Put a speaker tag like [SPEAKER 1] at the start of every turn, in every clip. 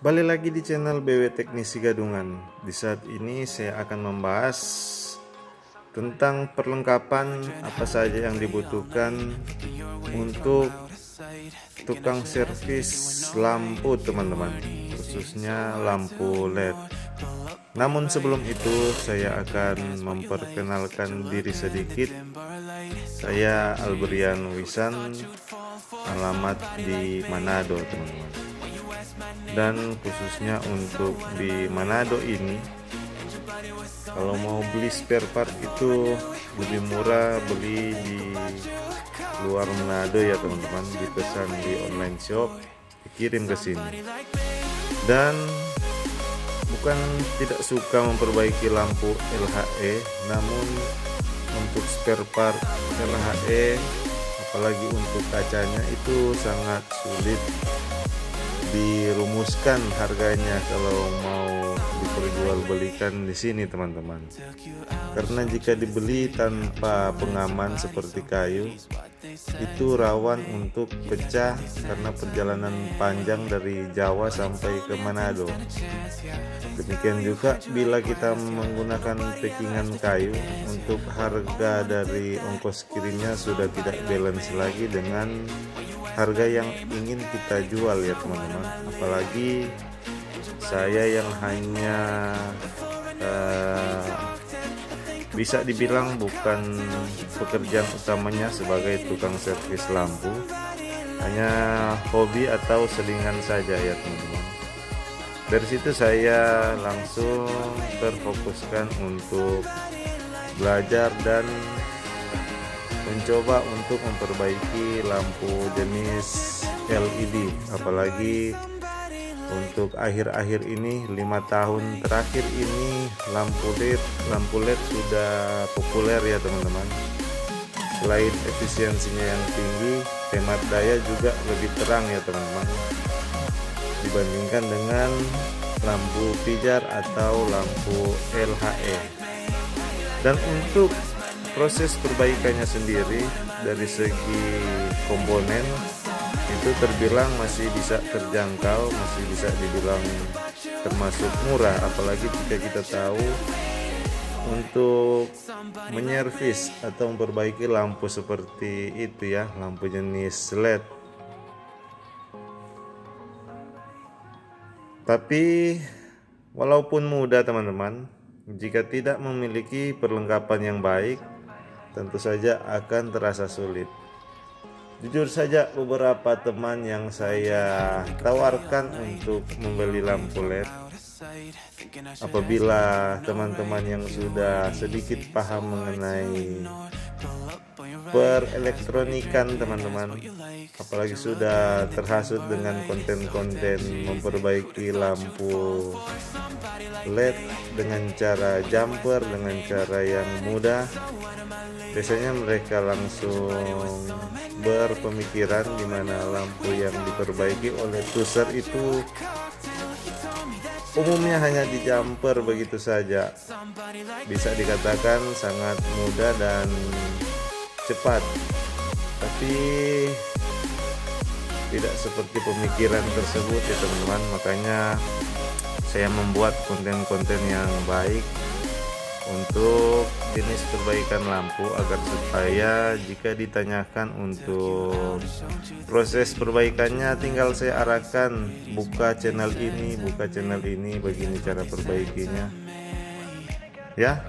[SPEAKER 1] Balik lagi di channel BW Teknisi Gadungan. Di saat ini saya akan membahas tentang perlengkapan apa saja yang dibutuhkan untuk tukang servis lampu teman-teman, khususnya lampu LED. Namun sebelum itu saya akan memperkenalkan diri sedikit. Saya Albrian Wisan, alamat di Manado teman-teman. Dan khususnya untuk di Manado ini, kalau mau beli spare part itu lebih murah beli di luar Manado ya teman-teman, dipesan di online shop dikirim ke sini. Dan bukan tidak suka memperbaiki lampu LHE, namun untuk spare part LHE apalagi untuk kacanya itu sangat sulit dirumuskan harganya kalau mau diperjualbelikan di sini teman-teman. Karena jika dibeli tanpa pengaman seperti kayu, itu rawan untuk pecah karena perjalanan panjang dari Jawa sampai ke Manado. Demikian juga bila kita menggunakan packingan kayu, untuk harga dari ongkos kirimnya sudah tidak balance lagi dengan harga yang ingin kita jual ya teman-teman. Apalagi saya yang hanya bisa dibilang bukan pekerjaan utamanya sebagai tukang servis lampu, hanya hobi atau selingan saja ya teman-teman. Dari situ saya langsung terfokuskan untuk belajar dan mencoba untuk memperbaiki lampu jenis LED, apalagi untuk akhir-akhir ini 5 tahun terakhir ini lampu LED sudah populer ya teman-teman. Selain efisiensinya yang tinggi, hemat daya juga lebih terang ya teman-teman dibandingkan dengan lampu pijar atau lampu LHE. Dan untuk proses perbaikannya sendiri dari segi komponen itu terbilang masih bisa terjangkau, masih bisa dibilang termasuk murah, apalagi jika kita tahu untuk menyervis atau memperbaiki lampu seperti itu ya, lampu jenis LED. Tapi walaupun mudah teman-teman, jika tidak memiliki perlengkapan yang baik, tentu saja akan terasa sulit. Jujur saja, beberapa teman yang saya tawarkan untuk membeli lampu LED, apabila teman-teman yang sudah sedikit paham mengenai perelektronikan teman-teman, apalagi sudah terhasut dengan konten-konten memperbaiki lampu LED dengan cara jumper, dengan cara yang mudah, biasanya mereka langsung berpemikiran di mana lampu yang diperbaiki oleh tuser itu umumnya hanya di jumper begitu saja. Bisa dikatakan sangat mudah dan cepat, tapi tidak seperti pemikiran tersebut ya teman-teman. Makanya saya membuat konten-konten yang baik untuk jenis perbaikan lampu, agar supaya jika ditanyakan untuk proses perbaikannya tinggal saya arahkan, buka channel ini, begini cara perbaikinya ya.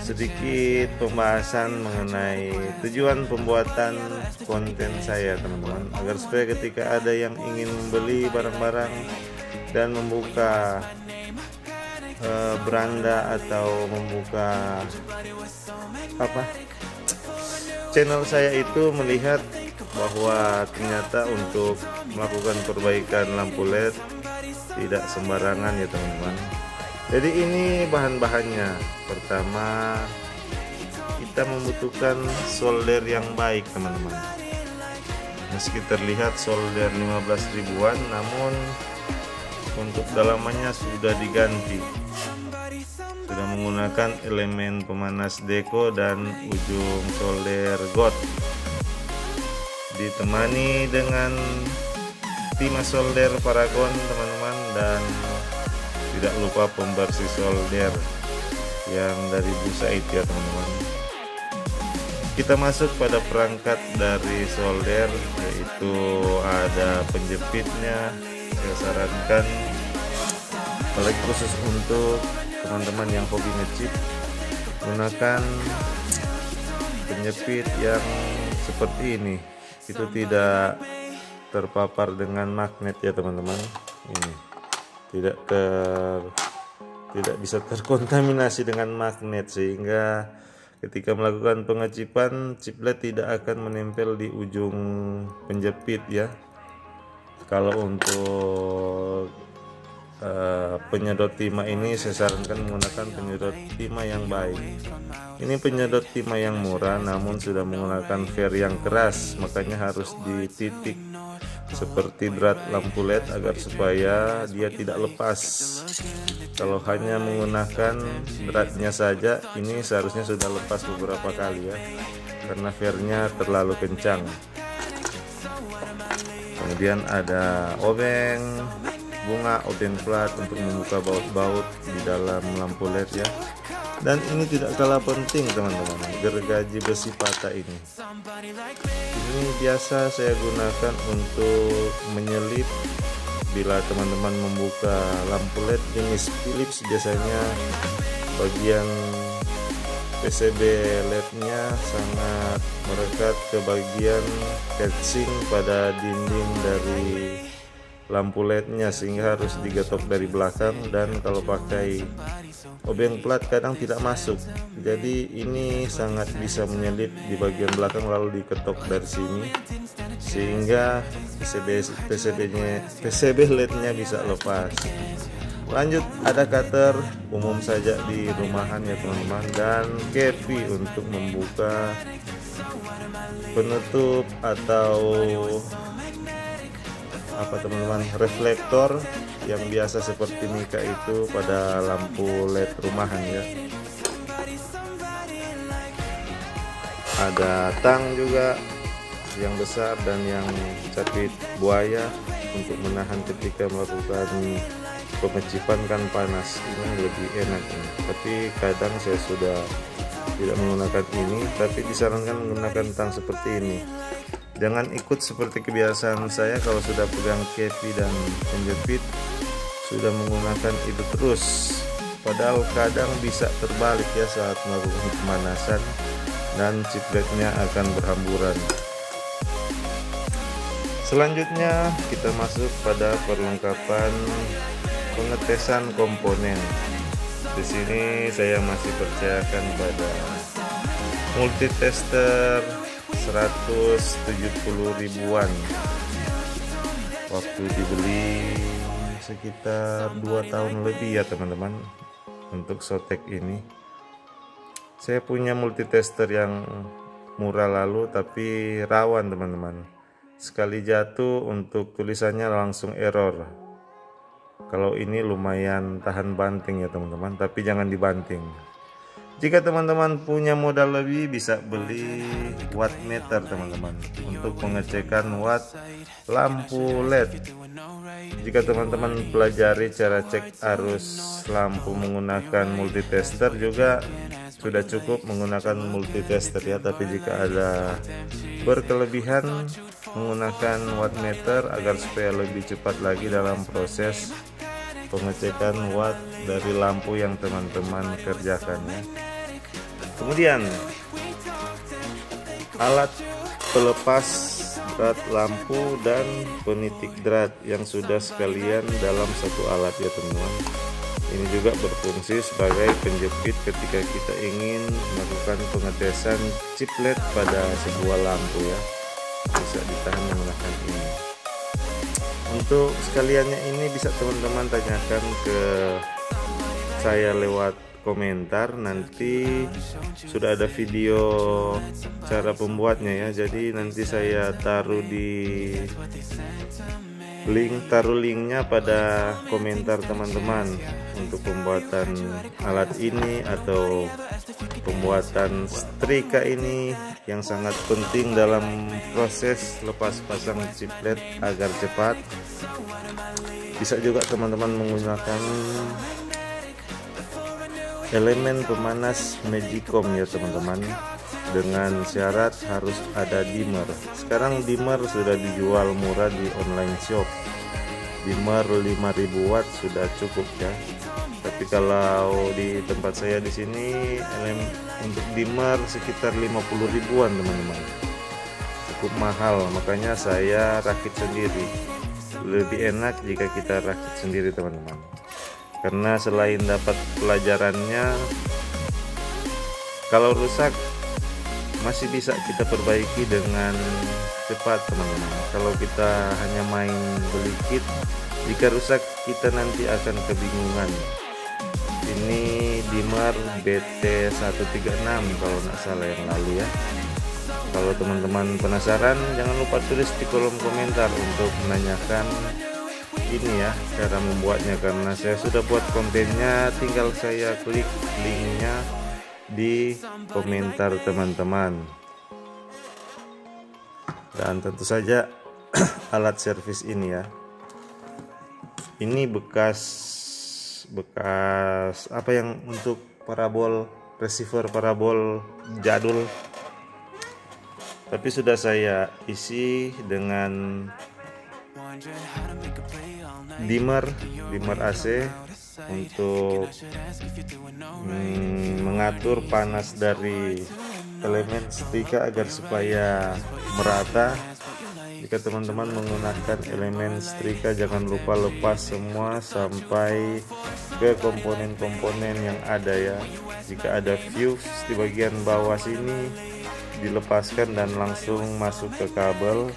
[SPEAKER 1] Sedikit pembahasan mengenai tujuan pembuatan konten saya teman-teman, agar supaya ketika ada yang ingin membeli barang-barang dan membuka beranda atau membuka channel saya itu, melihat bahwa ternyata untuk melakukan perbaikan lampu LED tidak sembarangan ya teman-teman. Jadi ini bahan-bahannya. Pertama, kita membutuhkan solder yang baik teman-teman. Meski terlihat solder 15 ribuan, namun untuk dalamannya sudah diganti, sudah menggunakan elemen pemanas Deco dan ujung solder God, ditemani dengan timah solder Paragon teman-teman. dan tidak lupa pembersih solder yang dari busa itu ya teman-teman. Kita masuk pada perangkat dari solder, yaitu ada penjepitnya. Saya sarankan apalagi khusus untuk teman-teman yang hobi ngechip, gunakan penjepit yang seperti ini. Itu tidak terpapar dengan magnet ya teman-teman. Ini tidak bisa terkontaminasi dengan magnet, sehingga ketika melakukan pengecipan chiplet tidak akan menempel di ujung penjepit ya. Kalau untuk penyedot timah ini saya sarankan menggunakan penyedot timah yang baik. Ini penyedot timah yang murah namun sudah menggunakan fer yang keras, makanya harus dititik seperti drat lampu LED agar supaya dia tidak lepas. Kalau hanya menggunakan dratnya saja, ini seharusnya sudah lepas beberapa kali ya, karena fernya terlalu kencang. Kemudian ada obeng bunga, obeng plat untuk membuka baut-baut di dalam lampu LED ya. Dan ini tidak kalah penting teman-teman, gergaji besi patah ini. Ini biasa saya gunakan untuk menyelip bila teman-teman membuka lampu LED jenis Philips. Biasanya bagian PCB LED-nya sangat merekat ke bagian casing pada dinding dari lampu LED-nya, sehingga harus digetok dari belakang, dan kalau pakai obeng plat kadang tidak masuk. Jadi ini sangat bisa menyelip di bagian belakang lalu diketok dari sini, sehingga PCB LED-nya bisa lepas. Lanjut, ada cutter umum saja di rumahan ya teman-teman, dan kepi untuk membuka penutup atau apa teman-teman, reflektor yang biasa seperti mika itu pada lampu LED rumahan ya. Ada tang juga yang besar dan yang capit buaya untuk menahan ketika melakukan pengecipan, kan panas, ini lebih enak nih. Tapi kadang saya sudah tidak menggunakan ini, tapi disarankan menggunakan tang seperti ini. Jangan ikut seperti kebiasaan saya, kalau sudah pegang kepi dan penjepit sudah menggunakan itu terus, padahal kadang bisa terbalik ya saat melakukan pemanasan dan chipletnya akan berhamburan. Selanjutnya kita masuk pada perlengkapan pengetesan komponen. Di sini saya masih percayakan pada multitester 170 ribuan. Waktu dibeli sekitar 2 tahun lebih ya teman-teman. Untuk Sotek ini saya punya multitester yang murah lalu, tapi rawan teman-teman. Sekali jatuh untuk tulisannya langsung error. Kalau ini lumayan tahan banting ya teman-teman, tapi jangan dibanting. Jika teman-teman punya modal lebih, bisa beli wattmeter teman-teman untuk pengecekan watt lampu LED. Jika teman-teman pelajari cara cek arus lampu menggunakan multitester, juga sudah cukup menggunakan multitester ya. Tapi jika ada berkelebihan, menggunakan wattmeter agar supaya lebih cepat lagi dalam proses pengecekan watt dari lampu yang teman-teman kerjakan ya. Kemudian alat pelepas drat lampu dan penitik drat yang sudah sekalian dalam satu alat ya teman-teman. Ini juga berfungsi sebagai penjepit ketika kita ingin melakukan pengetesan chiplet pada sebuah lampu ya. Bisa ditahan menggunakan ini. Untuk sekaliannya ini bisa teman-teman tanyakan ke saya lewat komentar, nanti sudah ada video cara pembuatnya ya. Jadi nanti saya taruh di linknya pada komentar teman-teman untuk pembuatan alat ini atau pembuatan setrika ini yang sangat penting dalam proses lepas pasang chiplet agar cepat. Bisa juga teman-teman menggunakan elemen pemanas Magicom ya teman-teman, dengan syarat harus ada dimmer. Sekarang dimmer sudah dijual murah di online shop. Dimmer 5000 watt sudah cukup ya. Tapi kalau di tempat saya di sini untuk dimmer sekitar 50 ribuan teman-teman. Cukup mahal, makanya saya rakit sendiri. Lebih enak jika kita rakit sendiri teman-teman. Karena selain dapat pelajarannya, kalau rusak masih bisa kita perbaiki dengan cepat teman-teman. Kalau kita hanya main beli kit, jika rusak kita nanti akan kebingungan. Ini dimmer BT136 kalau nggak salah yang lalu ya. Kalau teman-teman penasaran, jangan lupa tulis di kolom komentar untuk menanyakan ini ya, cara membuatnya, karena saya sudah buat kontennya, tinggal saya klik linknya di komentar teman-teman. Dan tentu saja alat servis ini ya, ini bekas apa yang untuk parabol, receiver parabol jadul, tapi sudah saya isi dengan dimmer AC untuk mengatur panas dari elemen setrika agar supaya merata. Jika teman-teman menggunakan elemen setrika, jangan lupa lepas semua sampai ke komponen-komponen yang ada ya. Jika ada fuse di bagian bawah sini, dilepaskan dan langsung masuk ke kabel.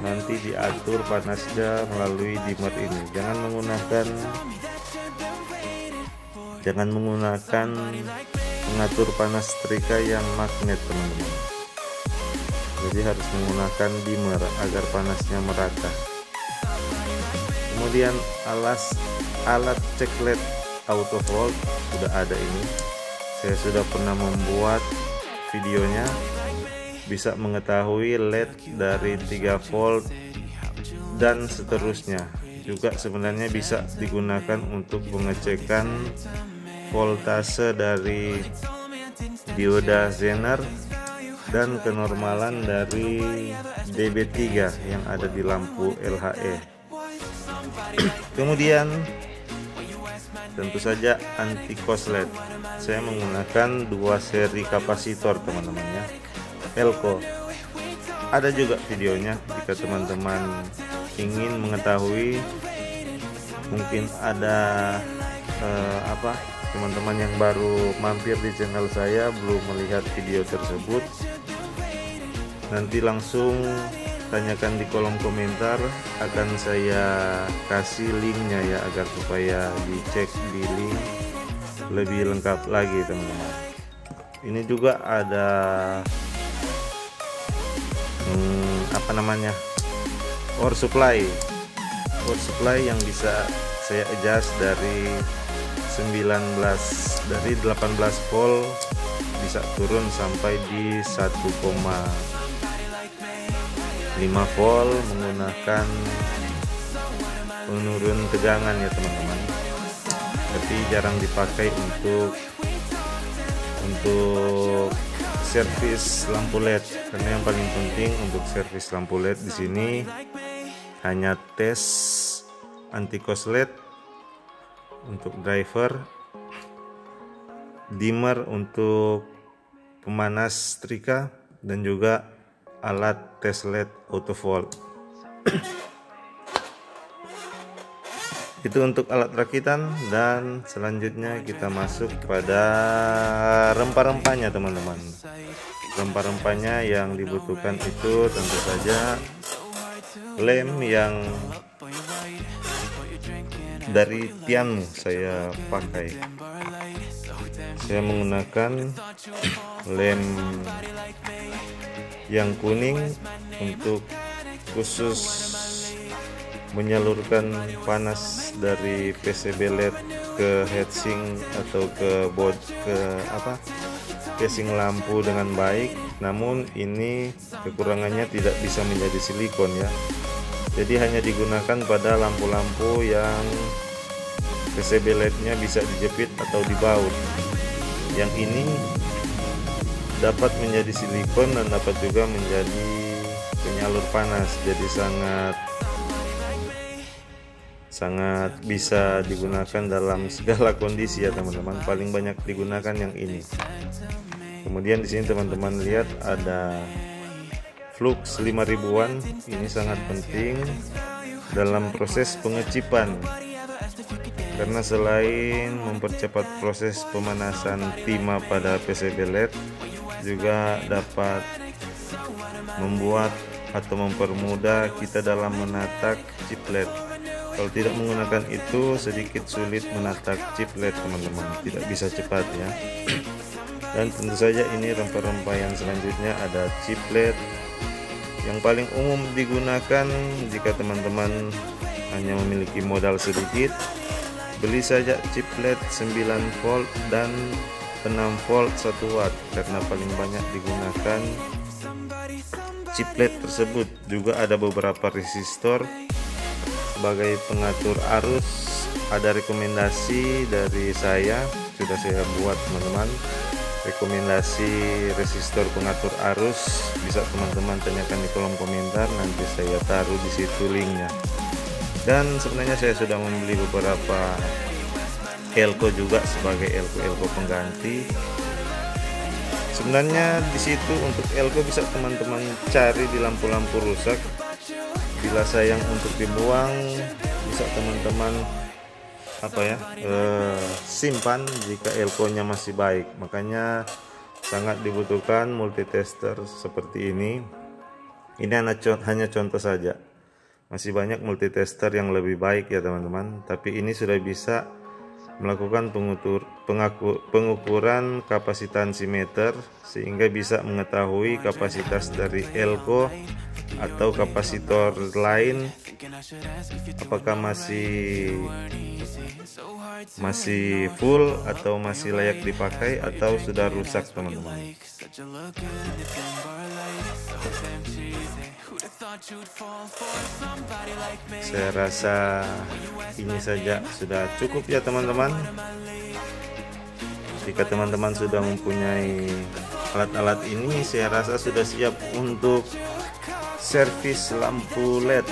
[SPEAKER 1] Nanti diatur panasnya melalui dimmer ini. Jangan menggunakan pengatur panas setrika yang magnet teman-teman. Jadi harus menggunakan dimmer agar panasnya merata. Kemudian alat cek LED auto volt sudah ada ini. Saya sudah pernah membuat videonya. Bisa mengetahui LED dari 3 volt dan seterusnya. Juga sebenarnya bisa digunakan untuk pengecekan voltase dari dioda Zener dan kenormalan dari DB3 yang ada di lampu LHE. Kemudian tentu saja anti korslet. Saya menggunakan 2 seri kapasitor teman-teman ya, Elko. Ada juga videonya jika teman-teman ingin mengetahui. Mungkin ada teman-teman yang baru mampir di channel saya belum melihat video tersebut, nanti langsung tanyakan di kolom komentar, akan saya kasih linknya ya, agar supaya dicek di link lebih lengkap lagi teman-teman. Ini juga ada power supply yang bisa saya adjust dari 18 volt bisa turun sampai di 1,5 volt menggunakan penurun tegangan ya teman-teman. Tapi jarang dipakai untuk servis lampu LED, karena yang paling penting untuk servis lampu LED di sini hanya tes anti korslet untuk driver, dimmer untuk pemanas setrika, dan juga alat tes LED auto volt. Itu untuk alat rakitan, dan selanjutnya kita masuk pada rempah-rempahnya teman-teman. Rempah-rempahnya yang dibutuhkan itu tentu saja lem yang dari Tianmu saya pakai. Saya menggunakan lem yang kuning untuk khusus menyalurkan panas dari PCB LED ke heatsink atau ke casing lampu dengan baik. Namun ini kekurangannya tidak bisa menjadi silikon ya. Jadi hanya digunakan pada lampu-lampu yang PCB LED-nya bisa dijepit atau dibaut. Yang ini dapat menjadi silikon dan dapat juga menjadi penyalur panas. Jadi sangat bisa digunakan dalam segala kondisi ya teman-teman. Paling banyak digunakan yang ini. Kemudian di sini teman-teman lihat ada flux 5000-an. Ini sangat penting dalam proses pengecipan, karena selain mempercepat proses pemanasan timah pada PCB LED, juga dapat membuat atau mempermudah kita dalam menatak chip LED. Kalau tidak menggunakan itu sedikit sulit menatak chip LED teman-teman, tidak bisa cepat ya. Dan tentu saja ini rempah-rempah yang selanjutnya ada chip LED. Yang paling umum digunakan jika teman-teman hanya memiliki modal sedikit, beli saja chip LED 9 volt dan 6 volt 1 watt, karena paling banyak digunakan chip LED tersebut. Juga ada beberapa resistor sebagai pengatur arus. Ada rekomendasi dari saya, sudah saya buat teman-teman, rekomendasi resistor pengatur arus. Bisa teman-teman tanyakan di kolom komentar, nanti saya taruh di situ linknya. Dan sebenarnya saya sudah membeli beberapa elko juga sebagai elko pengganti. Sebenarnya di situ untuk elko bisa teman-teman cari di lampu-lampu rusak. Bila sayang untuk dibuang, bisa teman-teman simpan jika elko-nya masih baik. Makanya sangat dibutuhkan multitester seperti ini. Ini hanya contoh saja. Masih banyak multitester yang lebih baik ya teman-teman. Tapi ini sudah bisa melakukan pengukuran kapasitansimeter, sehingga bisa mengetahui kapasitas dari elko atau kapasitor lain apakah masih full atau masih layak dipakai atau sudah rusak teman-teman. Saya rasa ini saja sudah cukup ya teman-teman. Jika teman-teman sudah mempunyai alat-alat ini, saya rasa sudah siap untuk servis lampu LED.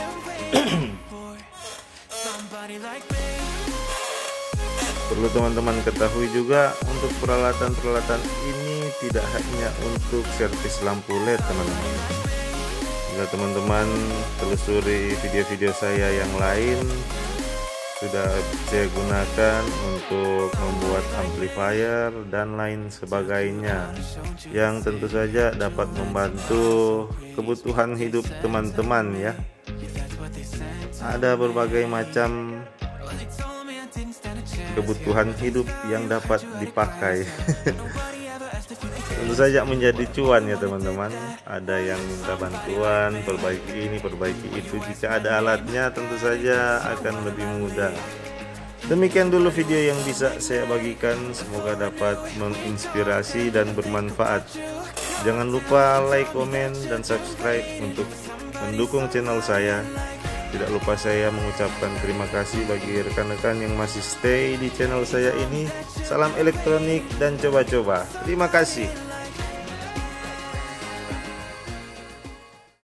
[SPEAKER 1] Perlu teman-teman ketahui juga, untuk peralatan-peralatan ini tidak hanya untuk servis lampu LED teman-teman. Jika teman-teman telusuri video-video saya yang lain, sudah saya gunakan untuk membuat amplifier dan lain sebagainya, yang tentu saja dapat membantu kebutuhan hidup teman-teman ya. Ada berbagai macam kebutuhan hidup yang dapat dipakai. Tentu saja menjadi cuan ya teman-teman. Ada yang minta bantuan, perbaiki ini, perbaiki itu. Jika ada alatnya tentu saja akan lebih mudah. Demikian dulu video yang bisa saya bagikan. Semoga dapat menginspirasi dan bermanfaat. Jangan lupa like, komen, dan subscribe untuk mendukung channel saya. Tidak lupa saya mengucapkan terima kasih bagi rekan-rekan yang masih stay di channel saya ini. Salam elektronik dan coba-coba. Terima kasih.